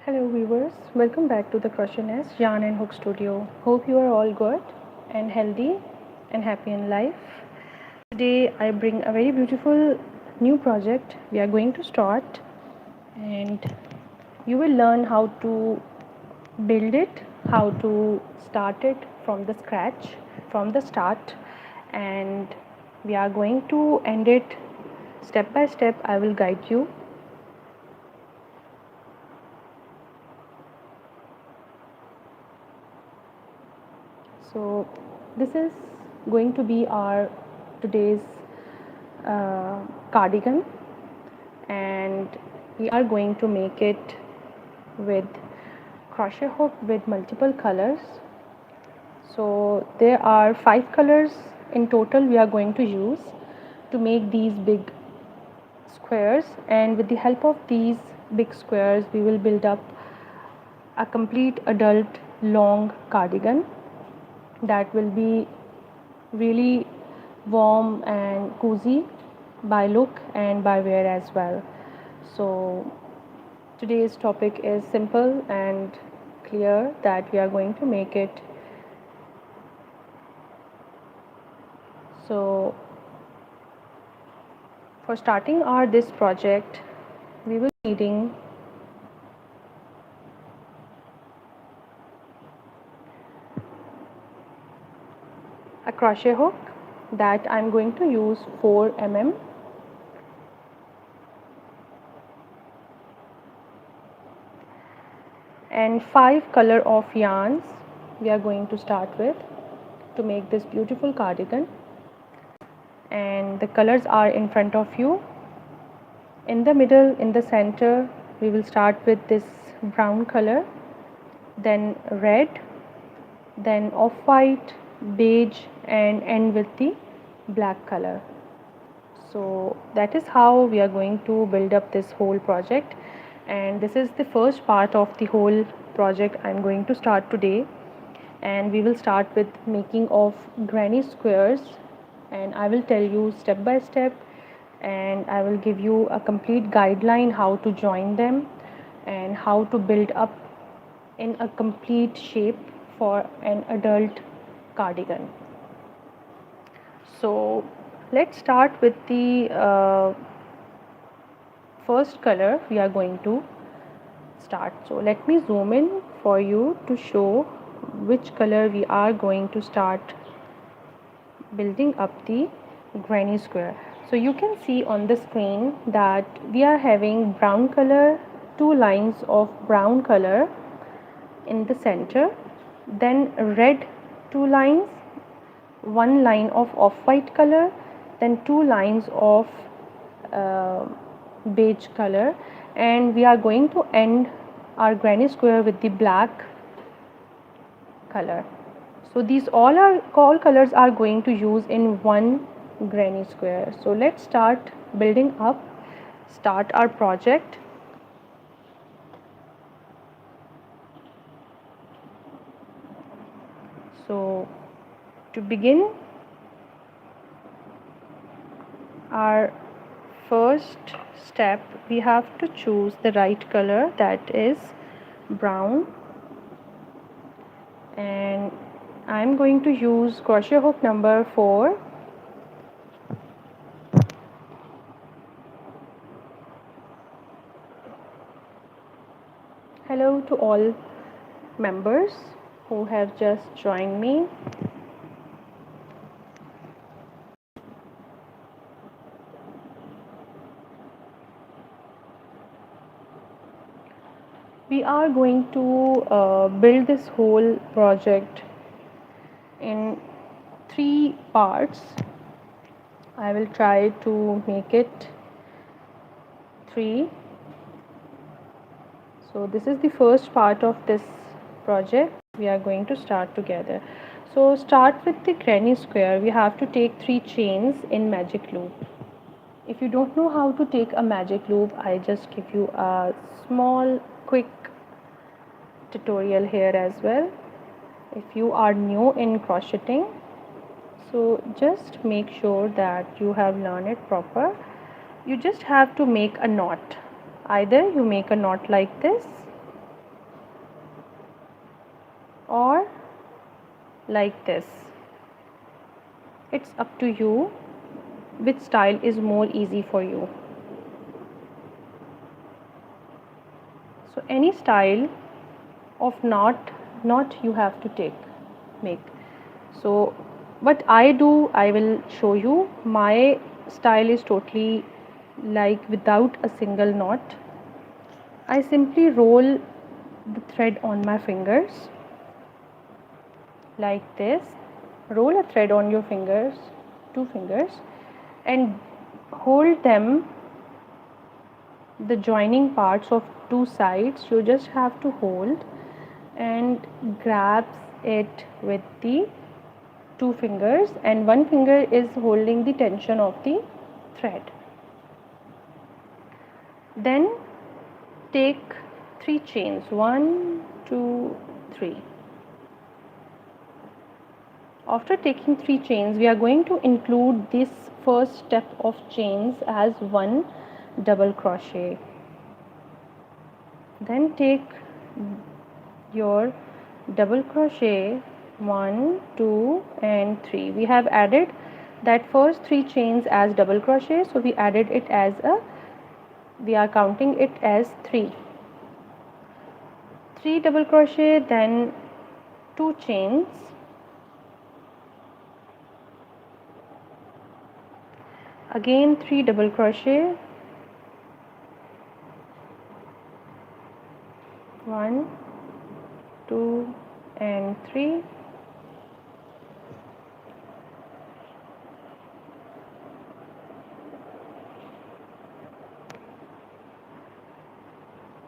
Hello viewers, welcome back to the Crochet Nest Yarn and Hook Studio. Hope you are all good and healthy and happy in life. Today I bring a very beautiful new project we are going to start, and you will learn how to build it, how to start it from the scratch, from the start, and we are going to end it step by step. I will guide you. So this is going to be our today's cardigan, and we are going to make it with crochet hook with multiple colors. So there are 5 colors in total we are going to use to make these big squares, and with the help of these big squares we will build up a complete adult long cardigan that will be really warm and cozy by look and by wear as well. So today's topic is simple and clear, that we are going to make it. So for starting this project, we will be needing a crochet hook that I'm going to use 4 mm, and 5 color of yarns we are going to start with to make this beautiful cardigan. And the colors are in front of you. In the middle, in the center, we will start with this brown color, then red, then off-white, beige, and end with the black color. So that is how we are going to build up this whole project, and this is the first part of the whole project I'm going to start today. And we will start with making of granny squares, and I will tell you step by step, and I will give you a complete guideline how to join them and how to build up in a complete shape for an adult cardigan. So let's start with the first color we are going to start. So let me zoom in for you to show which color we are going to start building up the granny square. So you can see on the screen that we are having brown color, 2 lines of brown color in the center, then red 2 lines, 1 line of off-white color, then 2 lines of beige color, and we are going to end our granny square with the black color. So these all colors are going to use in one granny square. So let's start building up, start our project. So to begin, our first step, we have to choose the right color, that is brown, and I'm going to use crochet hook number 4. Hello to all members who have just joined me. We are going to build this whole project in 3 parts. I will try to make it 3. So this is the first part of this project we are going to start together. So start with the granny square. We have to take 3 chains in magic loop. If you don't know how to take a magic loop, I just give you a small quick tutorial here as well. If you are new in crocheting, so just make sure that you have learned it proper. You just have to make a knot. Either you make a knot like this, like this. It's up to you which style is more easy for you. So any style of knot you have to make. So what I do, I will show you. My style is totally like without a single knot. I simply roll the thread on my fingers like this. Roll a thread on your fingers, two fingers, and hold them, the joining parts of two sides. You just have to hold and grab it with the two fingers, and one finger is holding the tension of the thread. Then take 3 chains, 1 2 3. After taking 3 chains, we are going to include this first step of chains as one double crochet. Then take your double crochet 1 2 and 3. We have added that first 3 chains as double crochet, so we added it as we are counting it as 3 double crochet, then 2 chains, again 3 double crochet, 1 2 and 3,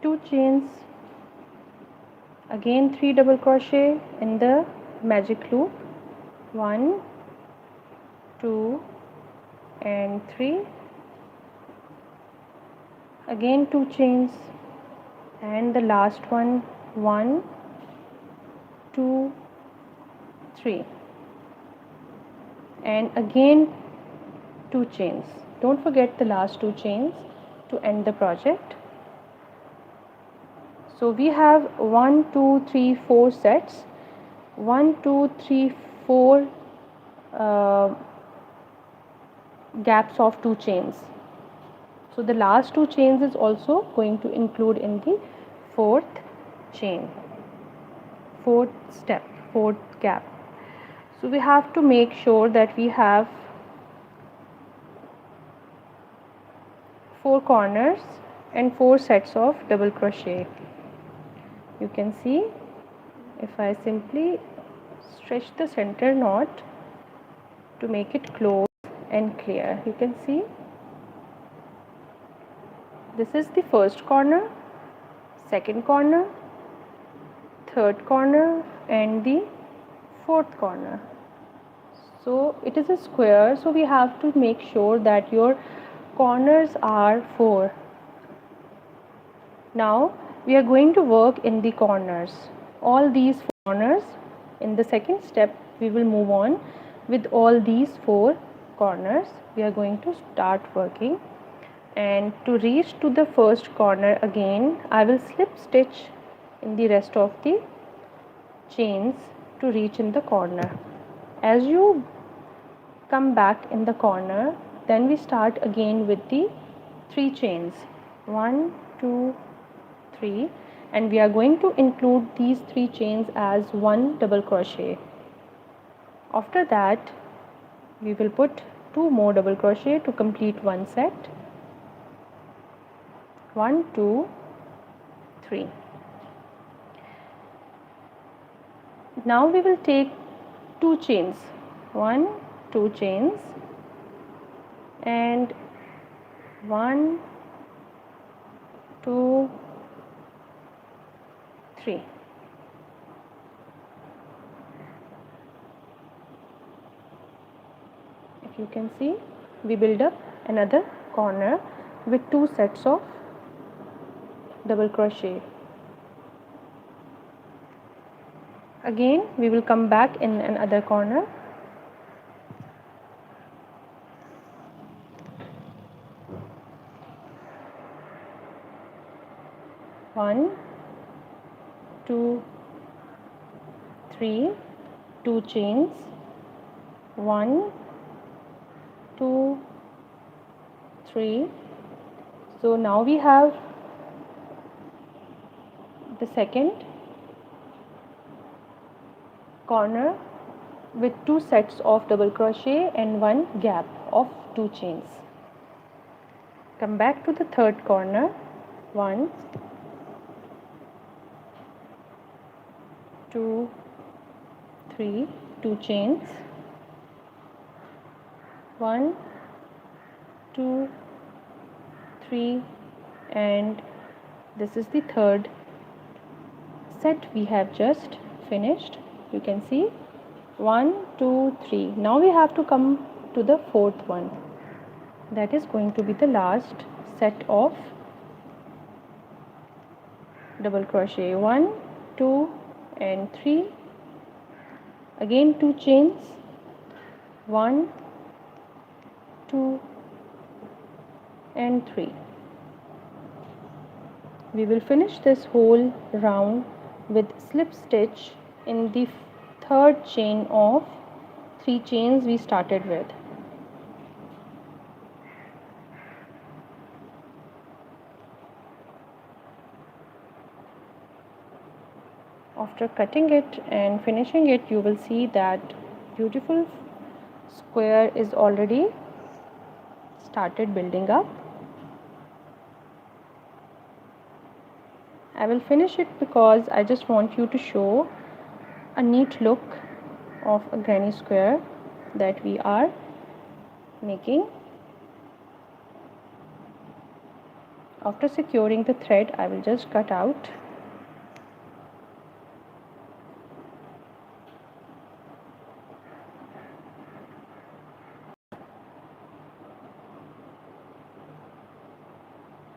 two chains, again 3 double crochet in the magic loop, 1 2 and 3, again 2 chains, and the last one 1 2 3, and again 2 chains. Don't forget the last 2 chains to end the project. So we have 1 2 3 4 sets, 1 2 3 4 gaps of 2 chains. So the last 2 chains is also going to include in the fourth chain, fourth step, fourth gap. So we have to make sure that we have 4 corners and 4 sets of double crochet. You can see, if I simply stretch the center knot to make it close and clear, you can see this is the first corner, second corner, third corner, and the fourth corner. So it is a square, so we have to make sure that your corners are 4. Now we are going to work in the corners, all these corners. In the second step we will move on with all these 4 corners. We are going to start working, and to reach to the first corner, again I will slip stitch in the rest of the chains to reach in the corner. As you come back in the corner, then we start again with the 3 chains, 1 2 3, and we are going to include these 3 chains as one double crochet. After that we will put 2 more double crochet to complete one set, 1 2 3. Now we will take 2 chains, 1 2 chains, and 1 2 3. If you can see, we build up another corner with 2 sets of double crochet. Again we will come back in another corner, one 2 3, 2 chains, 1, 2, 3. So now we have the second corner with 2 sets of double crochet and 1 gap of 2 chains. Come back to the third corner, 1, 2, 3, 2 chains, 1, 2, 3, and this is the third set we have just finished. You can see 1, 2, 3. Now we have to come to the fourth one. That is going to be the last set of double crochet. 1, 2, and 3. Again 2 chains. 1, 2, and 3. We will finish this whole round with slip stitch in the third chain of 3 chains we started with. After cutting it and finishing it, you will see that beautiful square is already started building up. I will finish it because I just want you to show a neat look of a granny square that we are making. After securing the thread, I will just cut out.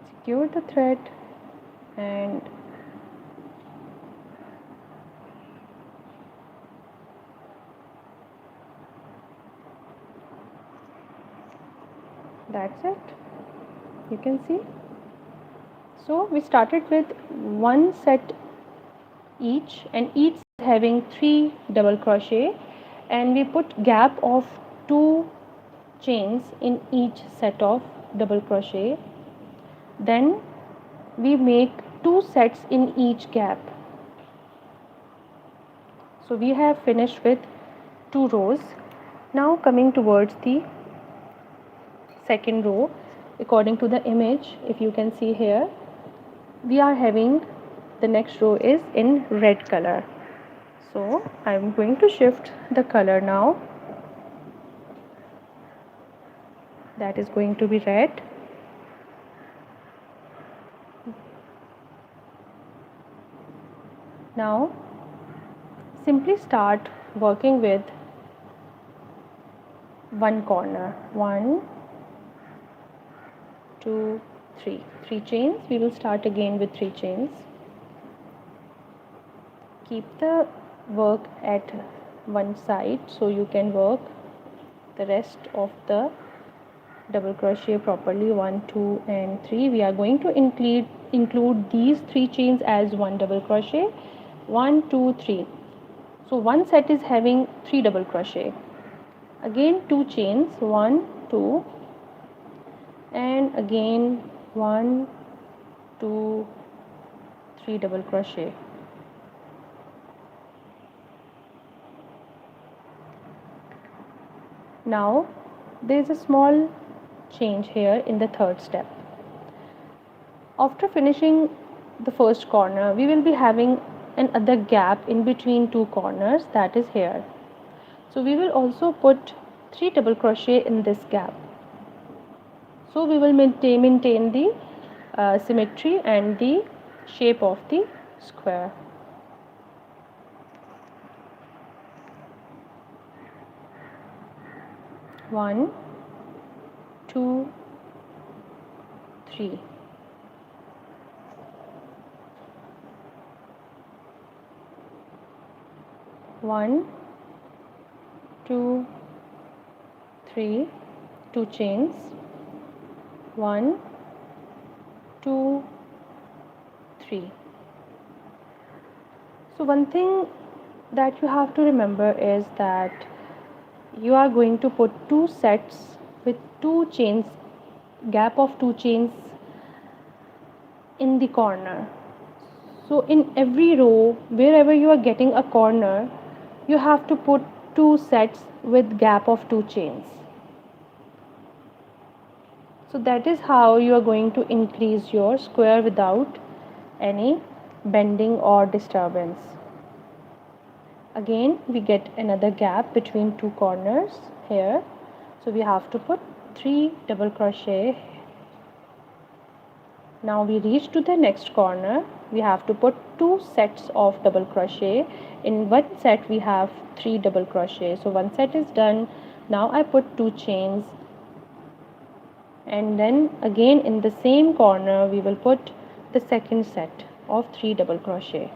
Secure the thread and that's it. You can see. So we started with 1 set each, and each having 3 double crochet, and we put gap of 2 chains in each set of double crochet. Then we make 2 sets in each gap. So we have finished with 2 rows. Now coming towards the second row, according to the image, if you can see here, we are having the next row is in red color. So I am going to shift the color now. That is going to be red. Now simply start working with one corner. 1, 2, 3. 3 chains. We will start again with 3 chains. Keep the work at one side so you can work the rest of the double crochet properly. 1, 2, and 3. We are going to include these 3 chains as one double crochet. 1, 2, 3. So one set is having 3 double crochet. Again 2 chains, 1, 2, and again 1, 2, 3 double crochet. Now there is a small change here in the third step. After finishing the first corner, we will be having another gap in between 2 corners, that is here. So we will also put 3 double crochet in this gap. So we will maintain the symmetry and the shape of the square. One, 2, 3. One, 2, 3, 2 chains. 1, 2, 3. So one thing that you have to remember is that you are going to put two sets with two chains, gap of two chains in the corner. So in every row, wherever you are getting a corner, you have to put two sets with gap of two chains. So that is how you are going to increase your square without any bending or disturbance. Again we get another gap between two corners here, so we have to put 3 double crochet. Now we reach to the next corner, we have to put two sets of double crochet. In one set we have 3 double crochet, so one set is done. Now I put two chains, and then again in the same corner we will put the second set of 3 double crochet.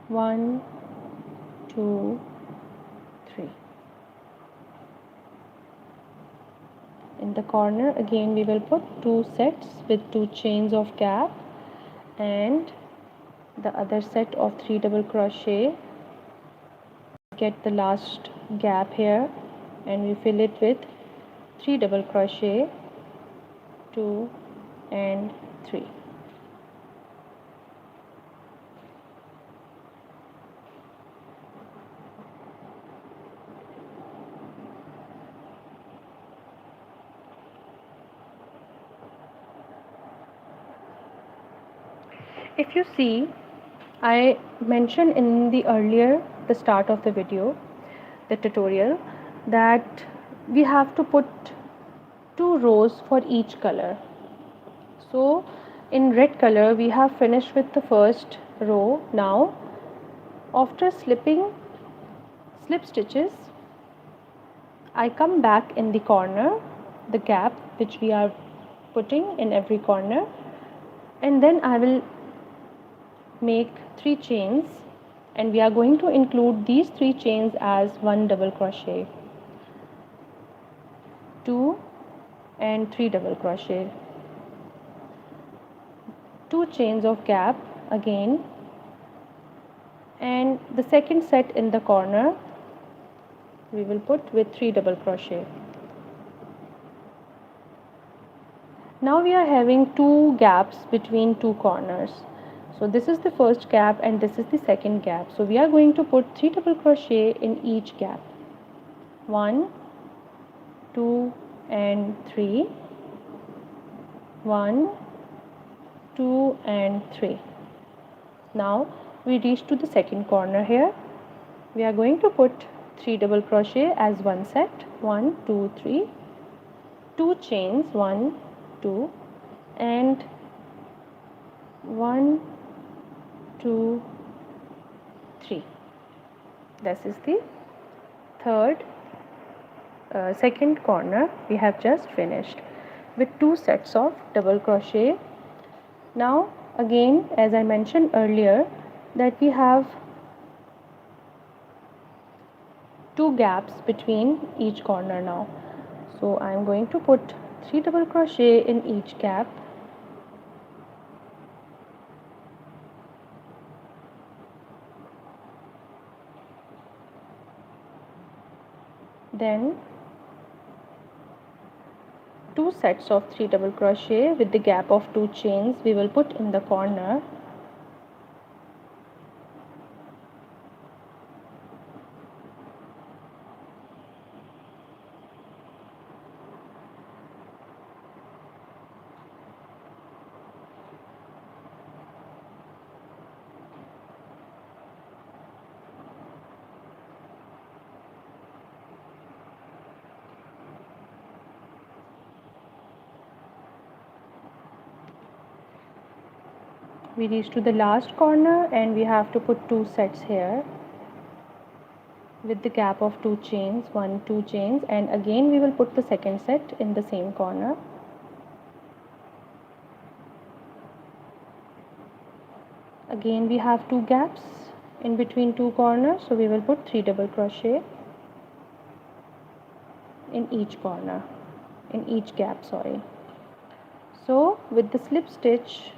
One, two, three. In the corner again we will put two sets with two chains of gap, and the other set of 3 double crochet. Get the last gap here and we fill it with 3 double crochet, 2 and 3. If you see, I mentioned in the start of the video, the tutorial, that we have to put two rows for each color. So in red color we have finished with the first row. Now after slip stitches, I come back in the corner, the gap which we are putting in every corner, and then I will make 3 chains, and we are going to include these 3 chains as 1 double crochet, 2 and 3 double crochet, 2 chains of gap again, and the second set in the corner we will put with 3 double crochet. Now we are having two gaps between two corners. So this is the first gap and this is the second gap. So we are going to put 3 double crochet in each gap. 1, 2 and 3. 1, 2 and 3. Now we reach to the second corner here. We are going to put 3 double crochet as one set. 1, 2, 3. 2 chains, 1, 2 and 1, 2, 3. This is the second corner we have just finished with 2 sets of double crochet. Now again, as I mentioned earlier, that we have 2 gaps between each corner now. So I am going to put 3 double crochet in each gap. Then 2 sets of 3 double crochet with the gap of 2 chains we will put in the corner. We reach to the last corner and we have to put 2 sets here with the gap of 2 chains, 1, 2 chains, and again we will put the second set in the same corner. Again we have 2 gaps in between two corners, so we will put 3 double crochet in each corner, in each gap, sorry. So with the slip stitch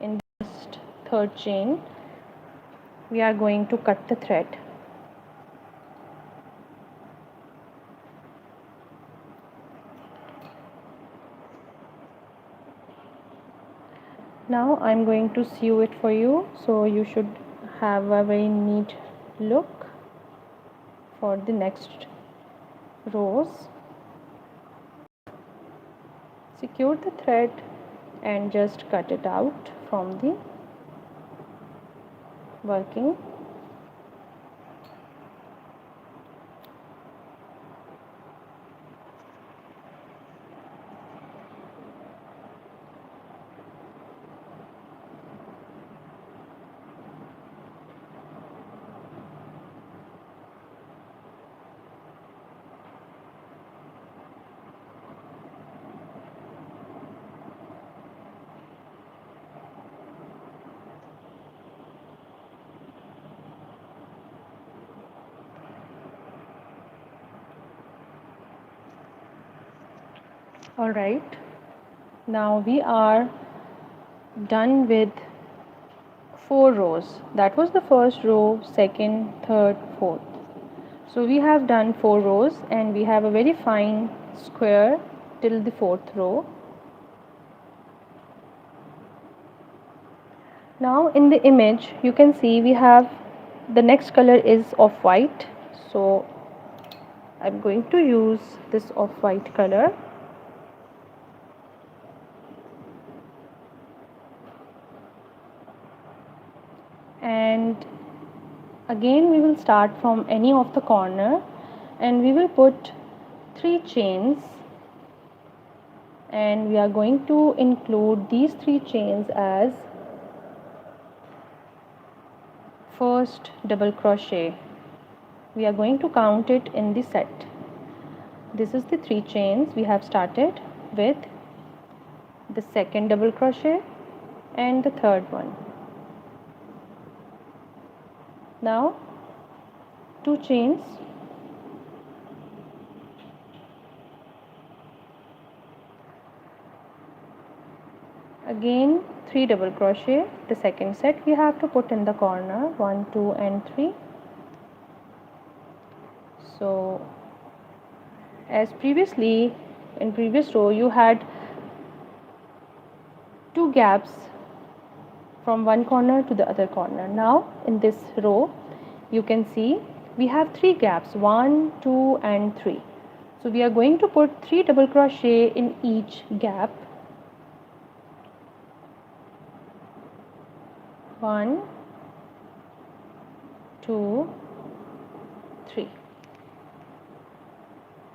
in the first third chain, we are going to cut the thread. Now I'm going to sew it for you, so you should have a very neat look for the next rows. Secure the thread and just cut it out from the working. Alright, now we are done with 4 rows. That was the first row, second, third, fourth. So we have done 4 rows and we have a very fine square till the 4th row. Now in the image you can see we have the next color is off-white, so I'm going to use this off-white color. And again we will start from any of the corner and we will put 3 chains, and we are going to include these 3 chains as first double crochet. We are going to count it in the set. This is the 3 chains we have started with, the second double crochet and the third one. Now 2 chains, again 3 double crochet. The second set we have to put in the corner, 1, 2 and 3. So as previously in previous row you had 2 gaps from one corner to the other corner. Now in this row you can see we have 3 gaps, 1, 2 and 3. So we are going to put 3 double crochet in each gap. 1, 2, 3.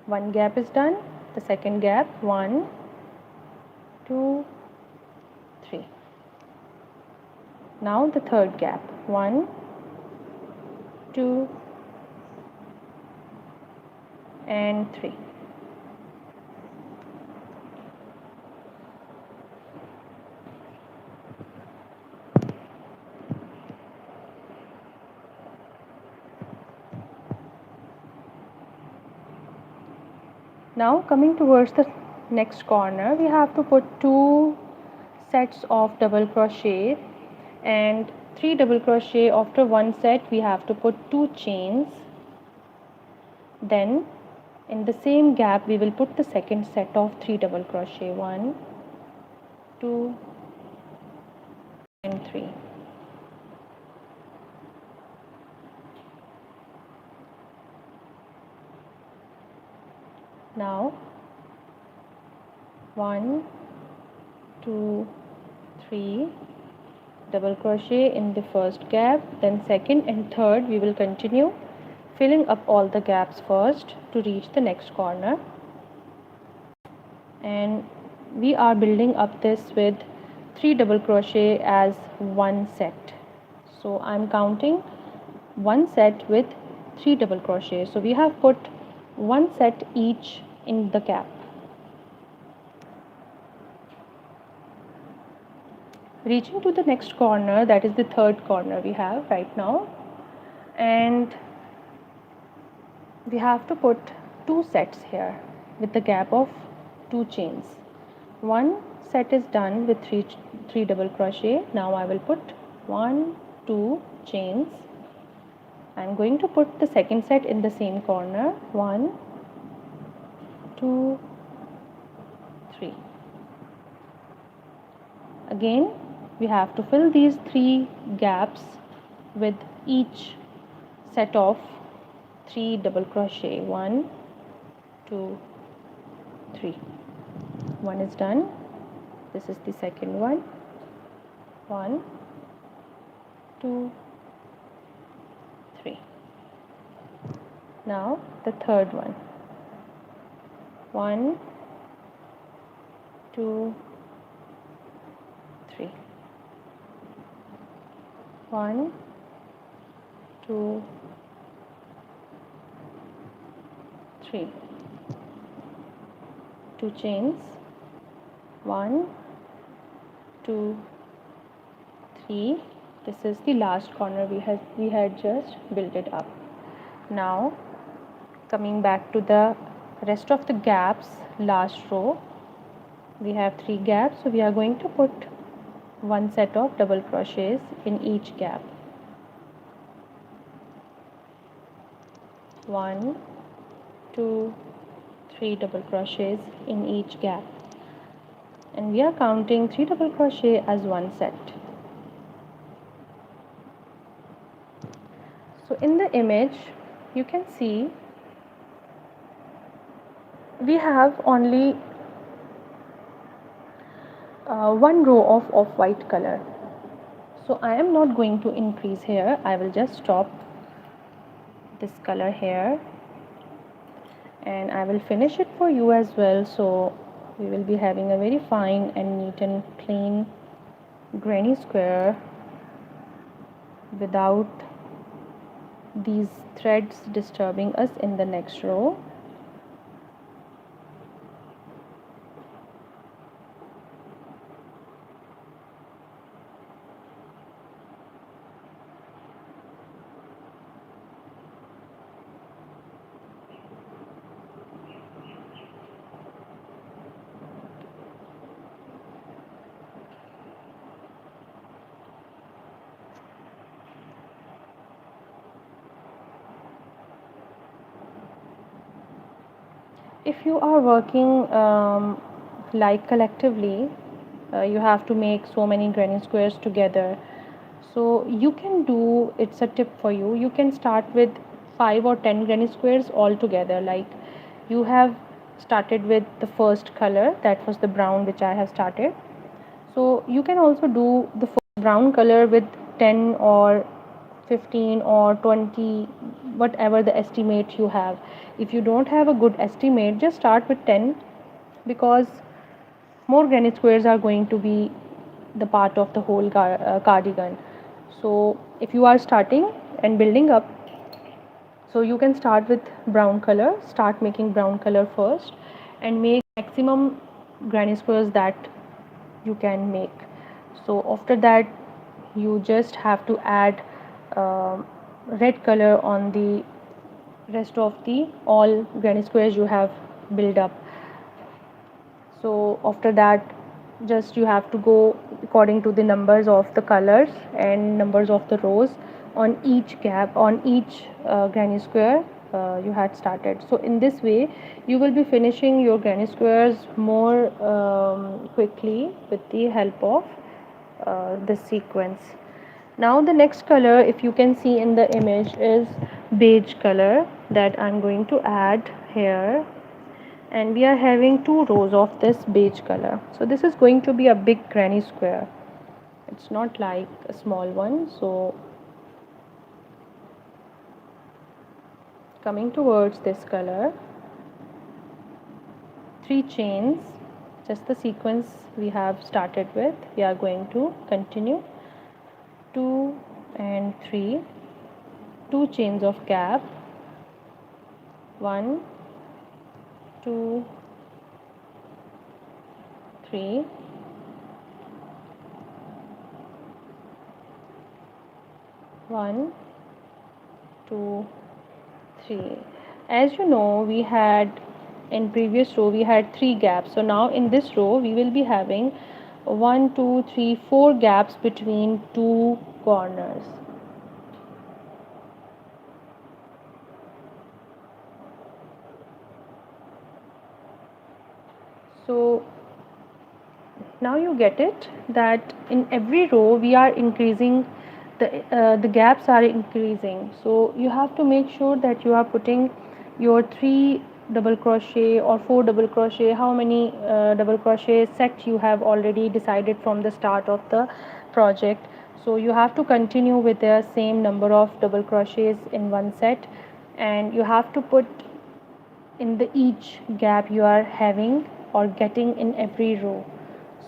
One gap is done. The second gap, 1, 2, 3. Now the third gap, 1, 2 and 3. Now coming towards the next corner, we have to put 2 sets of double crochet and 3 double crochet. After one set we have to put 2 chains. Then in the same gap we will put the second set of 3 double crochet, 1, 2 and 3. Now 1, 2, 3 double crochet in the first gap, then second and third we will continue filling up all the gaps first to reach the next corner, and we are building up this with 3 double crochet as one set. So I'm counting one set with 3 double crochet, so we have put one set each in the gap. reaching to the next corner, that is the third corner we have right now, and we have to put two sets here with the gap of 2 chains. One set is done with 3 double crochet. Now I will put 1 2 chains. I'm going to put the second set in the same corner. 1 2 3. Again we have to fill these 3 gaps with each set of 3 double crochet. 1 2 3. One is done. This is the second one. 1 2 3. Now the third one. 1 2 3. 1 2 3. 2 chains. 1 2 3. This is the last corner we had just built it up. Now coming back to the rest of the gaps, last row we have 3 gaps, so we are going to put one set of double crochets in each gap. 1 2 3 double crochets in each gap, and we are counting 3 double crochet as one set. So in the image you can see we have only one row of off-white color, so I am not going to increase here. I will just stop this color here, and I will finish it for you as well, so we will be having a very fine and neat and clean granny square without these threads disturbing us in the next row. If you are working like collectively, you have to make so many granny squares together, so you can do, it's a tip for you, you can start with 5 or 10 granny squares all together. Like you have started with the first color, that was the brown which I have started, so you can also do the brown color with 10 or 15 or 20, whatever the estimate you have. If you don't have a good estimate, just start with 10, because more granny squares are going to be the part of the whole cardigan. So if you are starting and building up, so you can start with brown color, start making brown color first, and make maximum granny squares that you can make. So after that you just have to add red color on the rest of the all granny squares you have built up. So after that just you have to go according to the numbers of the colors and numbers of the rows on each gap, on each granny square you had started. So in this way you will be finishing your granny squares more quickly with the help of this sequence. Now the next color, if you can see in the image, is beige color that I'm going to add here, and we are having 2 rows of this beige color. So this is going to be a big granny square, it's not like a small one. So coming towards this color, 3 chains, just the sequence we have started with, we are going to continue. 2 and 3, 2 chains of gap, 1 2 3, 1, 2, 3. As you know, we had in previous row we had 3 gaps. So now in this row we will be having 1, 2, 3, 4 gaps between two corners. So now you get it that in every row we are increasing the gaps are increasing. So you have to make sure that you are putting your 3 double crochet or 4 double crochet, how many double crochet set you have already decided from the start of the project. So you have to continue with the same number of double crochets in one set, and you have to put in the each gap you are having or getting in every row.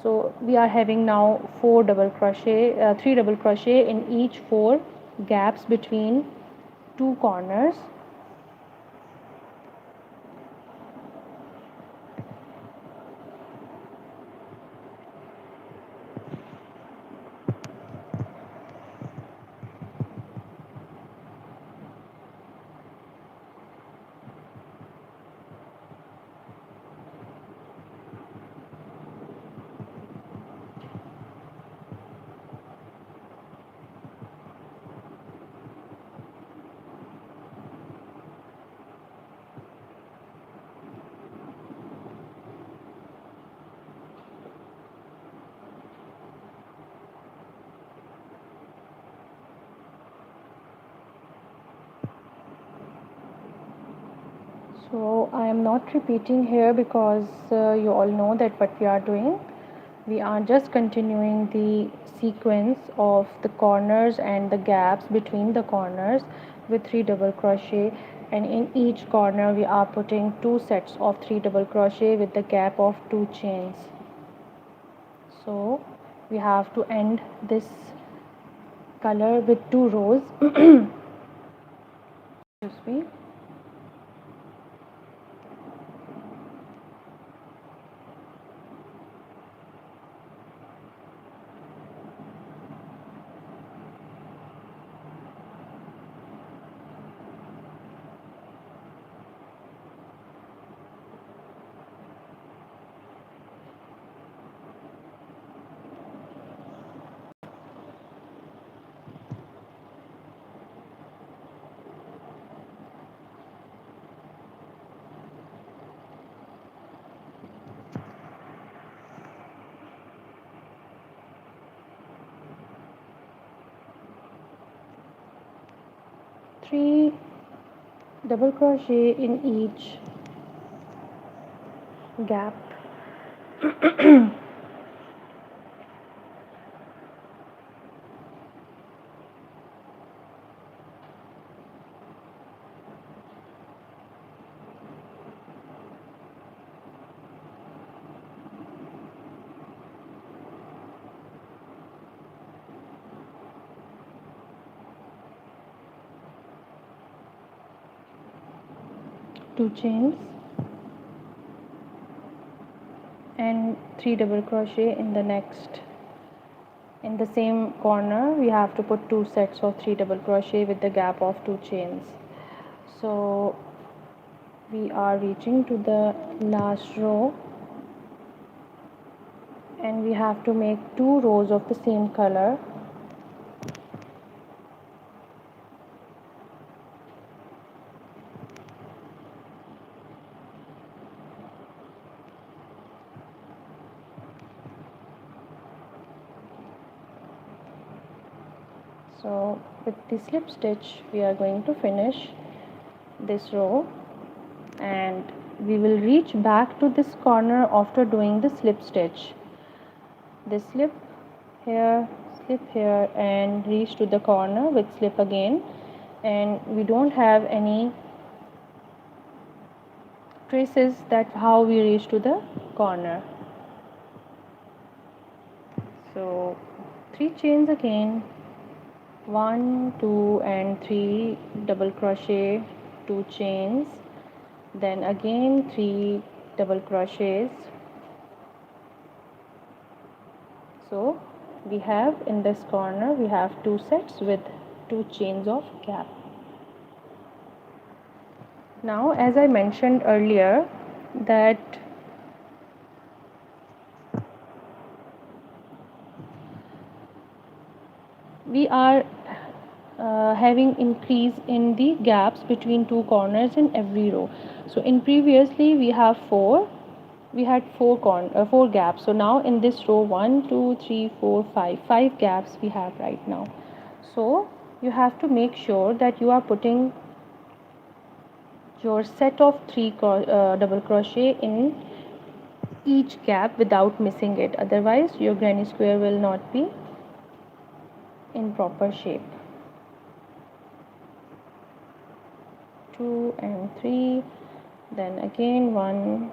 So we are having now 4 double crochet 3 double crochet in each 4 gaps between two corners. So I am not repeating here because you all know that what we are doing. We are just continuing the sequence of the corners and the gaps between the corners with 3 double crochet, and in each corner we are putting 2 sets of 3 double crochet with the gap of 2 chains. So we have to end this color with 2 rows. Excuse me. 3 double crochet in each gap. 2 chains and 3 double crochet in the next. In the same corner we have to put 2 sets of 3 double crochet with the gap of 2 chains. So we are reaching to the last row, and we have to make 2 rows of the same color. So with the slip stitch we are going to finish this row, and we will reach back to this corner after doing the slip stitch. This slip here and reach to the corner with slip again, and we don't have any traces that how we reach to the corner. So 3 chains again, 1, 2 and 3 double crochet, 2 chains, then again 3 double crochets. So we have in this corner we have 2 sets with 2 chains of gap. Now, as I mentioned earlier, that we are having increase in the gaps between two corners in every row. So in previously we had four gaps. So now in this row, 1 2 3 4 5 gaps we have right now. So you have to make sure that you are putting your set of three double crochet in each gap without missing it, otherwise your granny square will not be in proper shape. 2 and 3, then again 1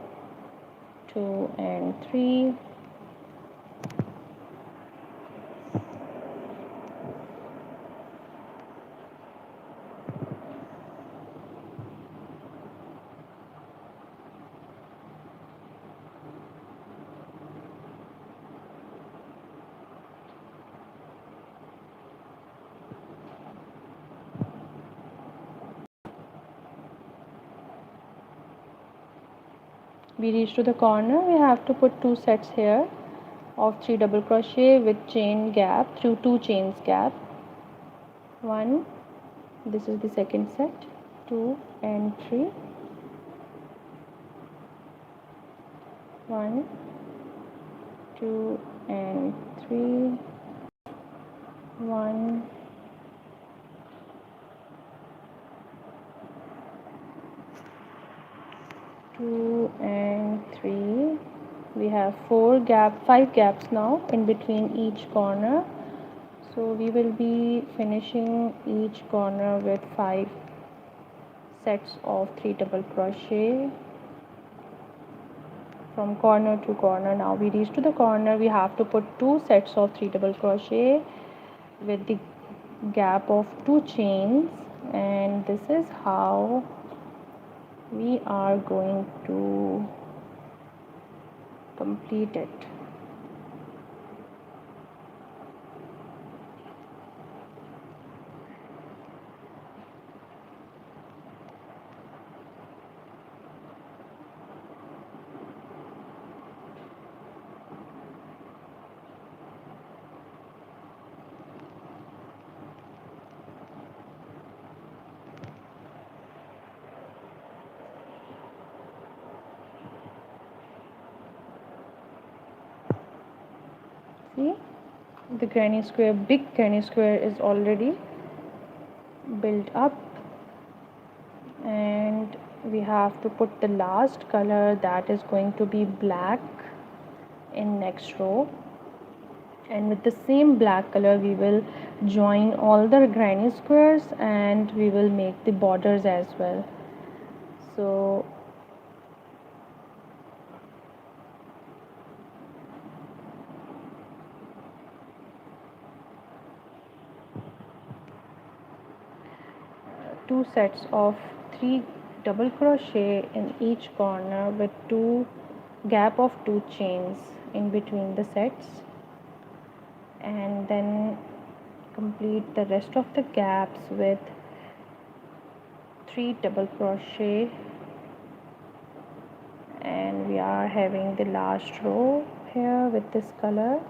2 and 3, we reach to the corner. We have to put two sets here of 3 double crochet with chain gap through 2 chains gap. 1, this is the second set, 2 and 3, 1 2 and 3, 1 2 and 3. We have 5 gaps now in between each corner, so we will be finishing each corner with 5 sets of 3 double crochet from corner to corner. Now we reach to the corner, we have to put 2 sets of 3 double crochet with the gap of 2 chains, and this is how we are going to complete it. See, the big granny square is already built up, and we have to put the last color, that is going to be black, in next row, and with the same black color we will join all the granny squares and we will make the borders as well. So two sets of 3 double crochet in each corner with 2 gap of 2 chains in between the sets, and then complete the rest of the gaps with 3 double crochet, and we are having the last row here with this color.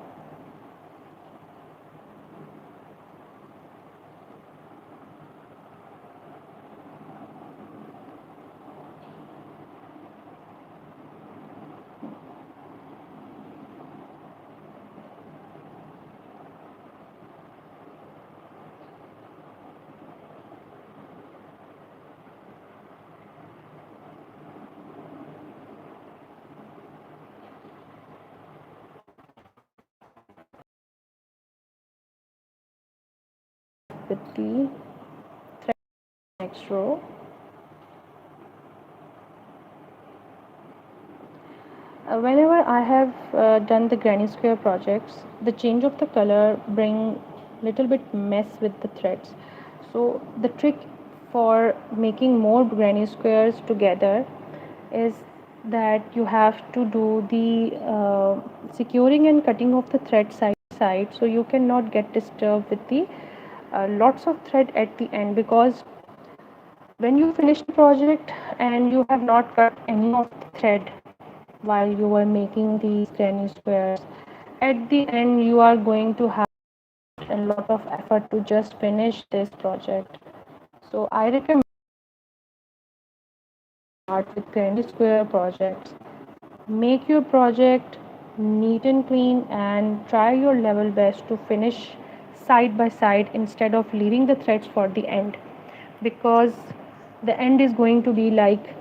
With the thread next row. Whenever I have done the granny square projects, the change of the color bring little bit mess with the threads. So the trick for making more granny squares together is that you have to do the securing and cutting of the thread side, so you cannot get disturbed with the lots of thread at the end, because when you finish the project and you have not cut any of the thread while you were making these granny squares, at the end you are going to have a lot of effort to just finish this project. So I recommend start with granny square projects. Make your project neat and clean and try your level best to finish side by side instead of leaving the threads for the end, because the end is going to be like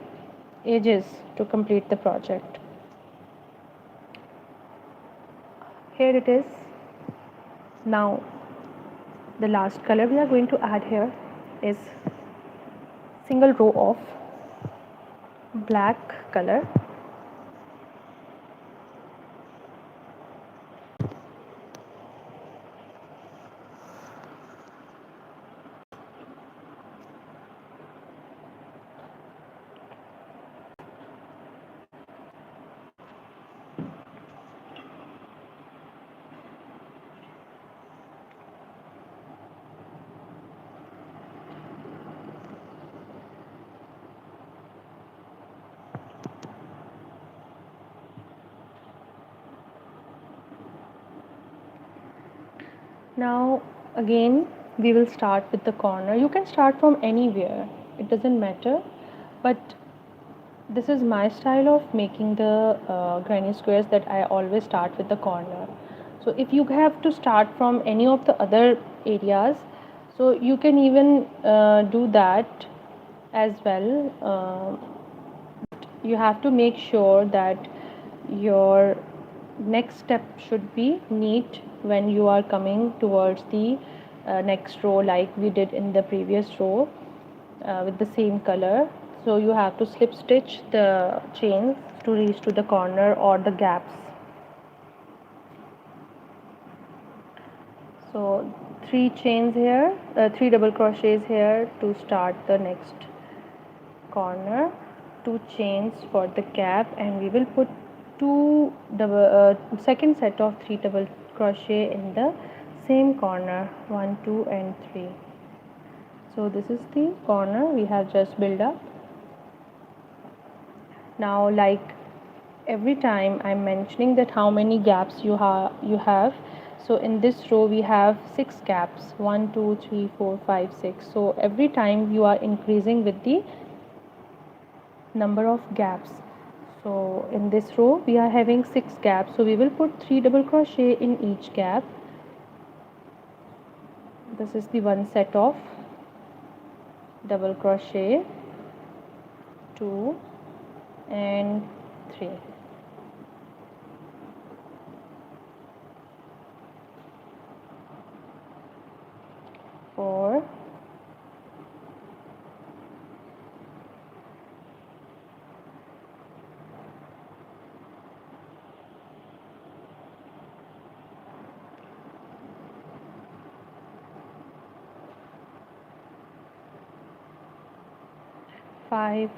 ages to complete the project. Here it is. Now the last color we are going to add here is single row of black color. Now again we will start with the corner. You can start from anywhere, it doesn't matter, but this is my style of making the granny squares, that I always start with the corner. So if you have to start from any of the other areas, so you can even do that as well. You have to make sure that your next step should be neat when you are coming towards the next row, like we did in the previous row with the same color. So you have to slip stitch the chains to reach to the corner or the gaps. So 3 chains here, 3 double crochets here to start the next corner, 2 chains for the gap, and we will put second set of 3 double crochet in the same corner, 1, 2 and 3. So this is the corner we have just built up. Now, like every time I'm mentioning that how many gaps you have. So in this row we have 6 gaps, 1, 2, 3, 4, 5, 6. So every time you are increasing with the number of gaps. So in this row we are having 6 gaps, so we will put 3 double crochet in each gap. This is the one set of double crochet, 2 and 3. 4, 5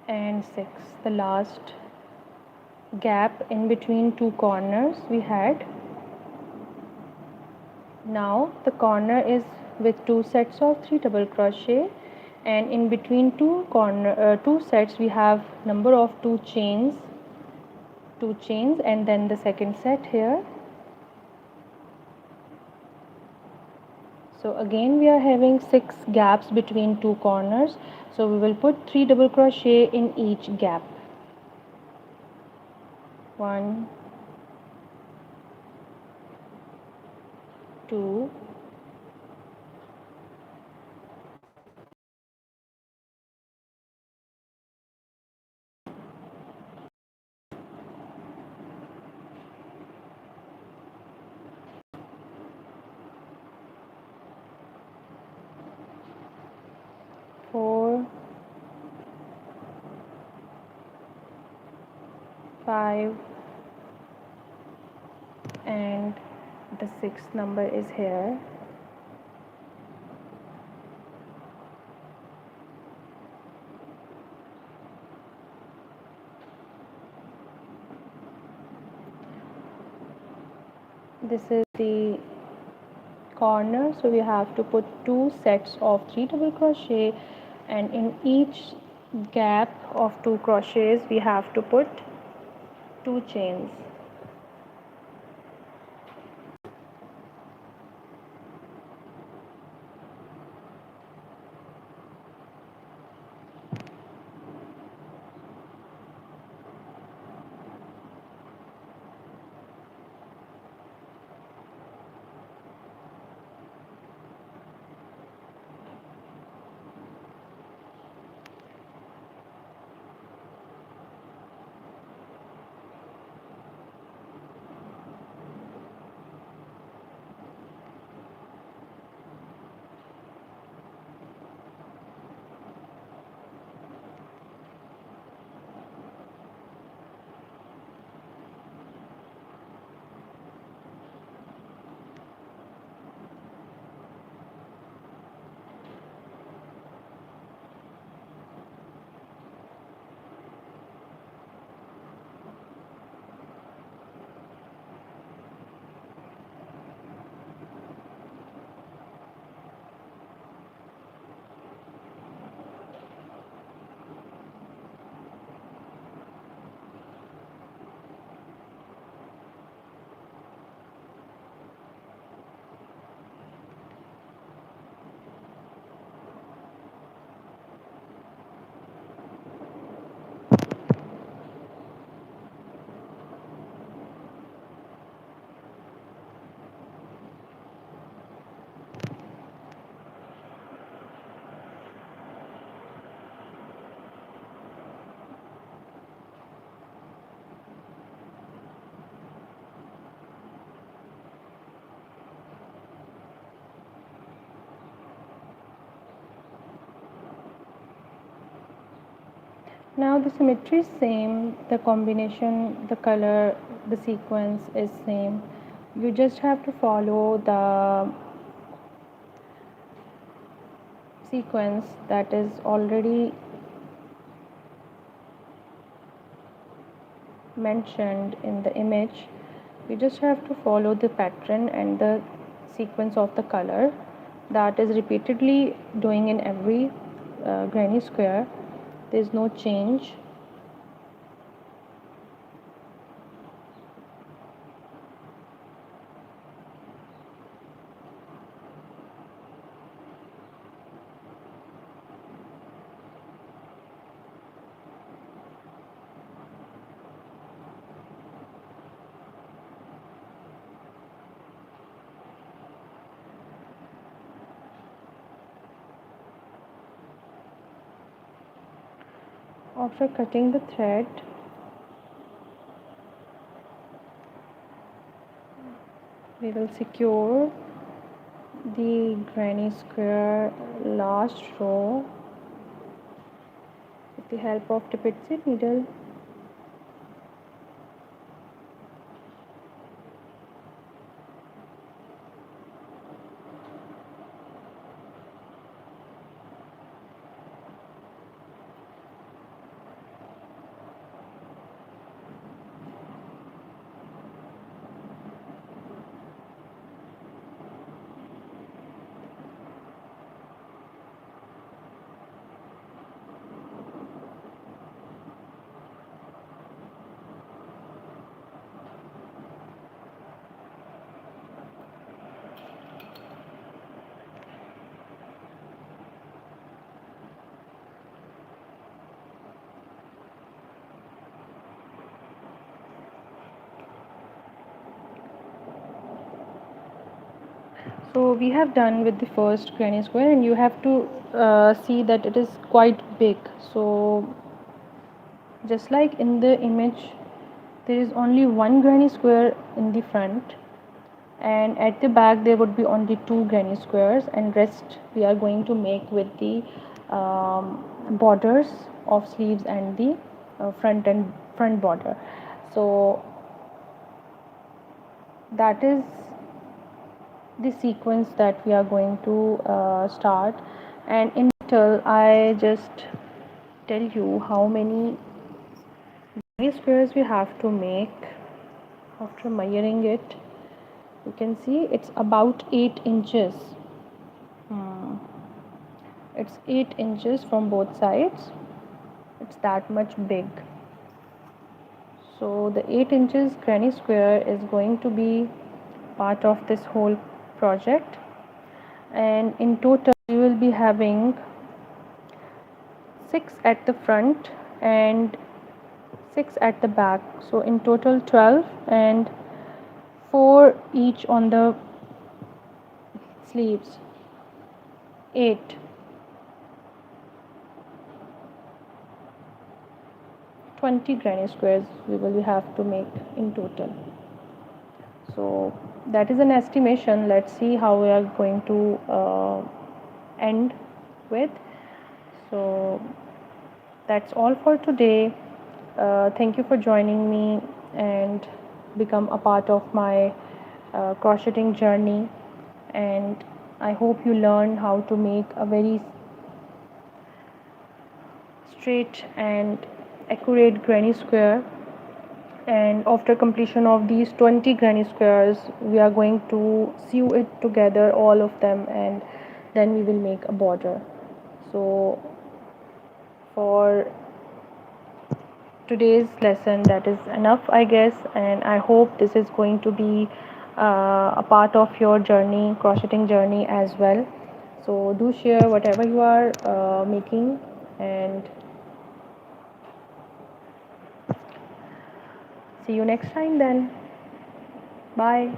and 6. The last gap in between 2 corners we had. Now the corner is with 2 sets of 3 double crochet, and in between 2 sets we have number of 2 chains, and then the second set here. So again we are having 6 gaps between 2 corners, so we will put 3 double crochet in each gap. 1, 2, 4, 5, and the 6th number is here. This is the corner, so we have to put 2 sets of 3 double crochet, and in each gap of 2 crochets we have to put 2 chains. Now the symmetry is same, the combination, the color, the sequence is same. You just have to follow the sequence that is already mentioned in the image. You just have to follow the pattern and the sequence of the color that is repeatedly doing in every granny square. There is no change. After cutting the thread, we will secure the granny square last row with the help of the pitsy needle. So we have done with the first granny square, and you have to see that it is quite big. So just like in the image, there is only one granny square in the front, and at the back there would be only 2 granny squares, and rest we are going to make with the borders of sleeves and the front border. So that is the sequence that we are going to start. And in total I just tell you how many squares we have to make after measuring it. You can see it's about 8 inches. It's 8 inches from both sides. It's that much big. So the 8 inches granny square is going to be part of this whole project, and in total you will be having 6 at the front and 6 at the back, so in total 12, and 4 each on the sleeves. 8, 20 granny squares we will have to make in total. So that is an estimation. Let's see how we are going to end with. So that's all for today. Thank you for joining me and become a part of my crocheting journey, and I hope you learn how to make a very straight and accurate granny square. And after completion of these 20 granny squares, we are going to sew it together, all of them, and then we will make a border. So for today's lesson, that is enough, I guess, and I hope this is going to be a part of your journey, crocheting journey as well. So do share whatever you are making, and see you next time then. Bye.